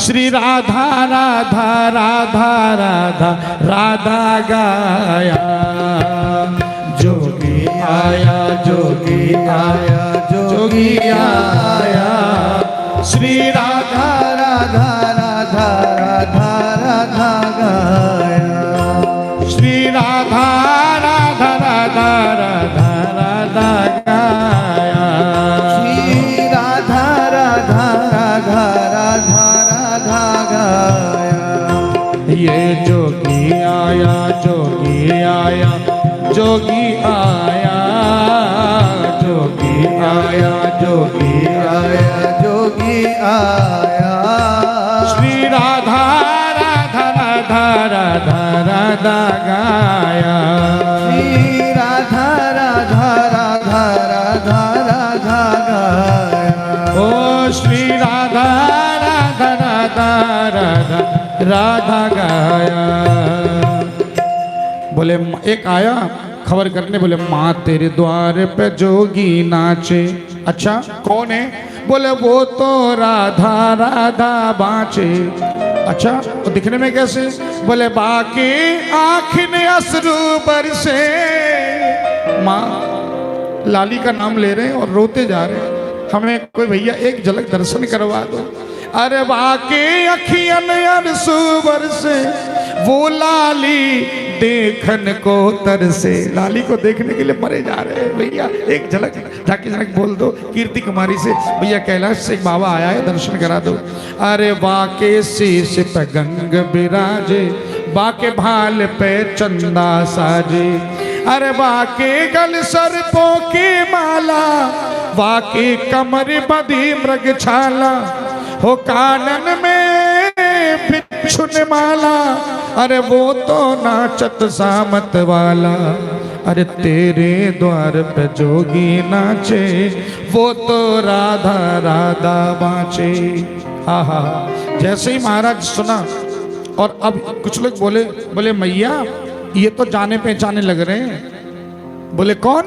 श्री राधा राधा राधा राधा राधा गाया। जोगी आया जोगी आया जोगी आया। श्री राधा राधा राधा राधा राधा गाया। श्री राधा राधा राधा राधा राधा गाया। श्री राधा राधा राधा राधा राधा गाया। ये जोगी आया जोगी आया जोगी आया। जोगी आया जोगी आया जोगी आया। श्री राधा राधा राधा राधा राधा गाया। श्री राधा राधा राधा राधा राधा गाया। ओ श्री राधा राधा राधा राधा राधा गाया। बोले एक आया खबर करने, बोले माँ तेरे द्वार पे जोगी नाचे। अच्छा कौन है? बोले वो तो राधा राधा बाँचे। अच्छा तो दिखने में कैसे? बोले बाकी आँख ने अश्रु बरसे। माँ लाली का नाम ले रहे हैं और रोते जा रहे हैं, हमें कोई भैया एक झलक दर्शन करवा दो। अरे बाकी अखियन अरसू बरसे, वो लाली देखन को तरसे। लाली को देखने के लिए मरे जा रहे हैं भैया, एक झलक जाके झलक बोल दो कीर्ति कुमारी से, भैया कैलाश से एक बाबा आया है दर्शन करा दो। अरे बाके शीश पे गंग बिराजे, बाके भाल पे चंदा साजे। अरे बाके गल सर्पों की माला, बाके कमर बधी मृग छाला। हो कानन में बिच्छुन माला, अरे वो तो नाचत सामत वाला। अरे तेरे द्वार पे जोगी नाचे, वो तो राधा राधा बाँचे। आहा, जैसे ही महाराज सुना और अब कुछ लोग बोले, बोले मैया ये तो जाने पहचाने लग रहे हैं। बोले कौन?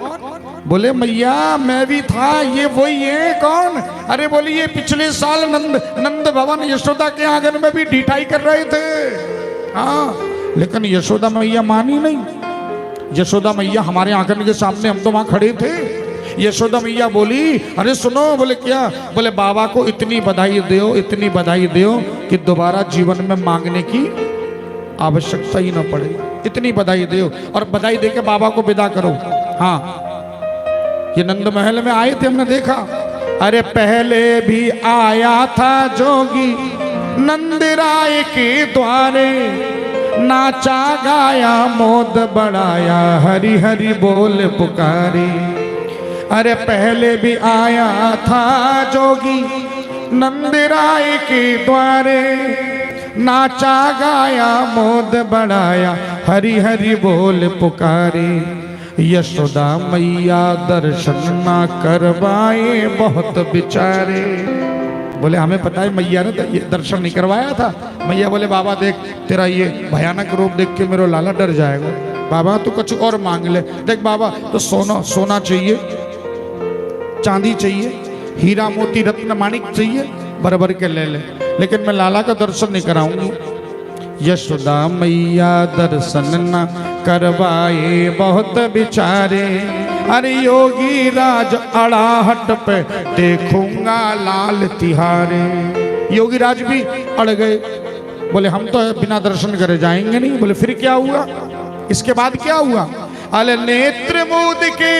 बोले मैया मैं भी था, ये वही है। कौन? अरे बोले ये पिछले साल नंद भवन यशोदा के आंगन में भी ढिठाई कर रहे थे। हाँ लेकिन यशोदा मैया मानी नहीं। यशोदा मैया हमारे आंगन के सामने, हम तो वहां खड़े थे। यशोदा मैया बोली अरे सुनो। बोले क्या? बोले बाबा को इतनी बधाई दो, इतनी बधाई दो कि दोबारा जीवन में मांगने की आवश्यकता ही न पड़े। इतनी बधाई दो और बधाई देके बाबा को विदा करो। हाँ ये नंद महल में आए थे, हमने देखा। अरे पहले भी आया था जोगी नंद राय के द्वारे, नाचा गाया मोद बढ़ाया, हरि हरि बोल पुकारे। अरे पहले भी आया था जोगी नंद राय के द्वारे, नाचा गाया मोद बढ़ाया, हरि हरि बोल पुकारे। यशोदा मैया दर्शन ना करवाए बहुत बेचारे। बोले हमें पता है मैया ने दर्शन नहीं करवाया था। मैया बोले बाबा देख तेरा ये भयानक रूप देख के मेरा लाला डर जाएगा। बाबा तू कुछ और मांग ले। देख बाबा तो सोना चाहिए, चांदी चाहिए, हीरा मोती रत्न माणिक चाहिए, भर के ले ले, लेकिन मैं लाला का दर्शन नहीं कराऊंगी। यशोदा मैया दर्शन न करवाए बहुत बिचारे। अरे योगी राज अड़ाहट पे देखूंगा लाल तिहारे। योगी राज भी अड़ गए, बोले हम तो बिना दर्शन करे जाएंगे नहीं। बोले फिर क्या हुआ? इसके बाद क्या हुआ? अरे नेत्र मूद के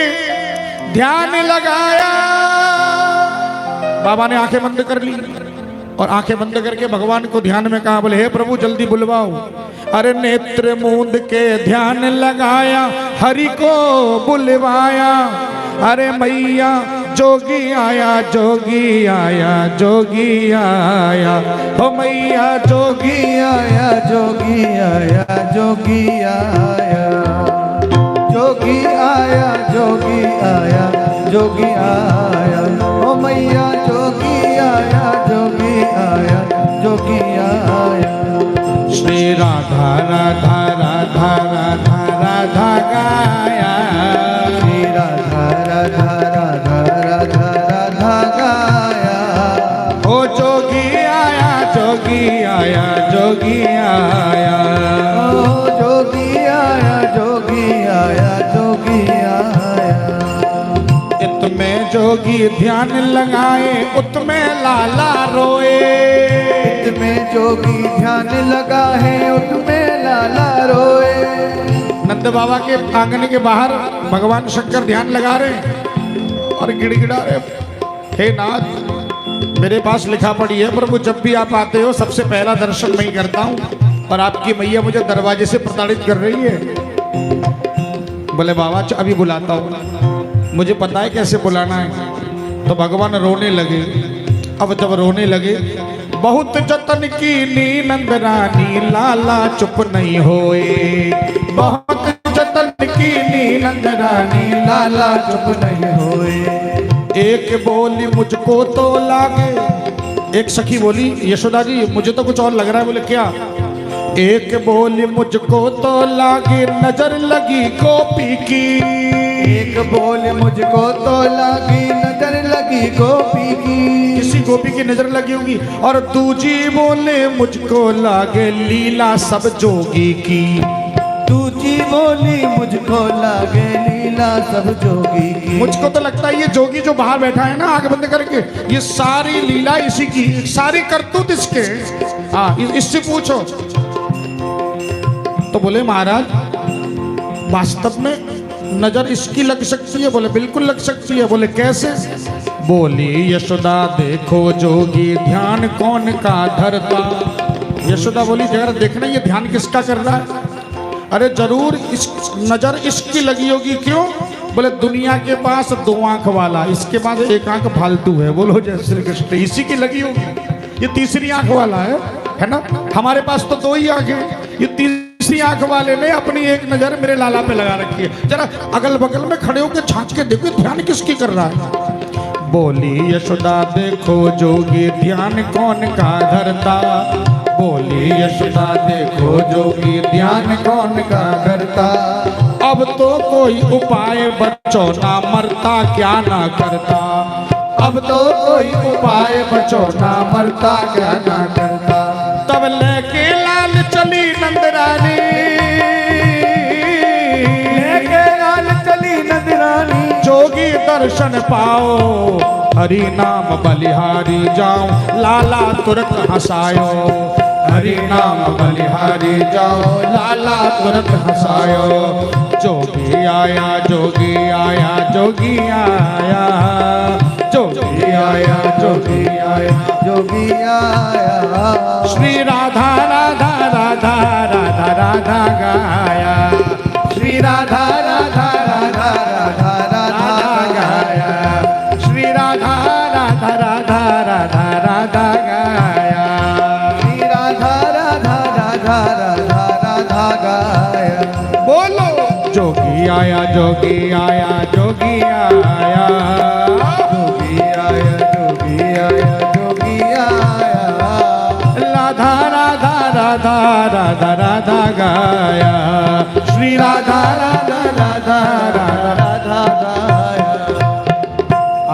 ध्यान लगाया। बाबा ने आंखें बंद कर ली और आंखें बंद करके भगवान को ध्यान में कहा, बोले हे प्रभु जल्दी बुलवाओ। अरे नेत्र मूंद के ध्यान लगाया, हरि को बुलवाया। अरे मैया जोगी आया जोगी आया जोगी आया, ओ मैया जोगी आया जोगी आया जोगी आया, जोगी आया जोगी आया जोगी आया, ओ मैया जोगी आया जोगी आया जोगी आया। श्री राधा राधा राधा राधा राधा गाया, श्री राधा राधा राधा राधा राधा गाया। ओ जोगी आया जोगी जोगी आया जोगी आया। ओ जोगी आया जोगी आया जोगी आया। इतमें जोगी ध्यान लगाए उतमें लाला रोए। इतमें जोगी ध्यान लगा है उतमें लाला रोए। नंद बाबा के आंगन के बाहर भगवान शंकर ध्यान लगा रहे और गिड़गिड़ा रहे, हे नाथ मेरे पास लिखा पड़ी है प्रभु, जब भी आप आते हो सबसे पहला दर्शन मैं ही करता हूँ और आपकी मैया मुझे दरवाजे से प्रताड़ित कर रही है। बोले बाबा अभी बुलाता हूँ, मुझे पता है कैसे बुलाना है। तो भगवान रोने लगे। अब जब रोने लगे, बहुत जतन की नी नंद रानी लाला चुप नहीं होए। बहुत जतन की नी नंद रानी लाला चुप नहीं होए। एक बोली मुझको तो लागे, एक सखी बोली यशोदा जी मुझे तो कुछ और लग रहा है। बोले क्या? एक बोली मुझको तो लागे नजर लगी गोपी की। एक बोल मुझको तो लगी नजर लगी गोपी की। किसी गोपी की नजर लगी होगी। और दूजी बोले मुझको लागे लीला सब जोगी की। दूजी बोली मुझको लागे लीला सब जोगी की। मुझको तो लगता है ये जोगी जो बाहर बैठा है ना आंख बंद करके, ये सारी लीला इसी की, सारी करतूत इसके। हाँ इससे पूछो। तो बोले महाराज वास्तव में नजर इसकी लग सकती है? बोले बिल्कुल लग सकती है। बोले कैसे? बोली यशोदा देखो जोगी ध्यान कौन का धरता। यशोदा बोली जरा देखना ये ध्यान किसका कर रहा है। अरे जरूर इस नजर इसकी लगी होगी। क्यों? बोले दुनिया के पास 2 आंख वाला, इसके पास 1 आंख फालतू है। बोलो जय श्री कृष्ण। इसी की लगी होगी। ये तीसरी आंख वाला है ना। हमारे पास तो 2 ही आंख है, ये तीसरी आंख वाले ने अपनी एक नजर मेरे लाला पे लगा रखी है। जरा अगल बगल में खड़े होकर झांक के देखो ध्यान किसकी कर रहा है। बोली यशोदा देखो जोगी ध्यान कौन का धरता। बोली यशोदा देखो जोगी ध्यान कौन का धरता। अब तो कोई उपाय बच्चों ना मरता क्या ना करता। अब तो कोई उपाय बच्चों ना मरता क्या ना करता। तब लेके लाल चली नंद रानी। लेके लाल चली नंद रानी। जोगी दर्शन पाओ हरि नाम बलिहारी जाऊं लाला तुरंत हंसायो। हरि नाम बलिहारी जाओ लाला तुरंत हंसायो। जोगी आया जोगी आया जोगी आया। जोगी आया जोगी आया जोगी आया। श्री राधा राधा राधा राधा राधा गाया। श्री राधा राधा राधा राधा राधा गाया। श्री राधा राधा राधा राधा राधा गाया। श्री राधा राधा राधा राधा राधा गाया। बोलो जोगी आया जोगी आया जोगी आया। जोगी आया जोगी आया जोगी आया। राधा राधा राधा राधा राधा गाया। श्री राधा राधा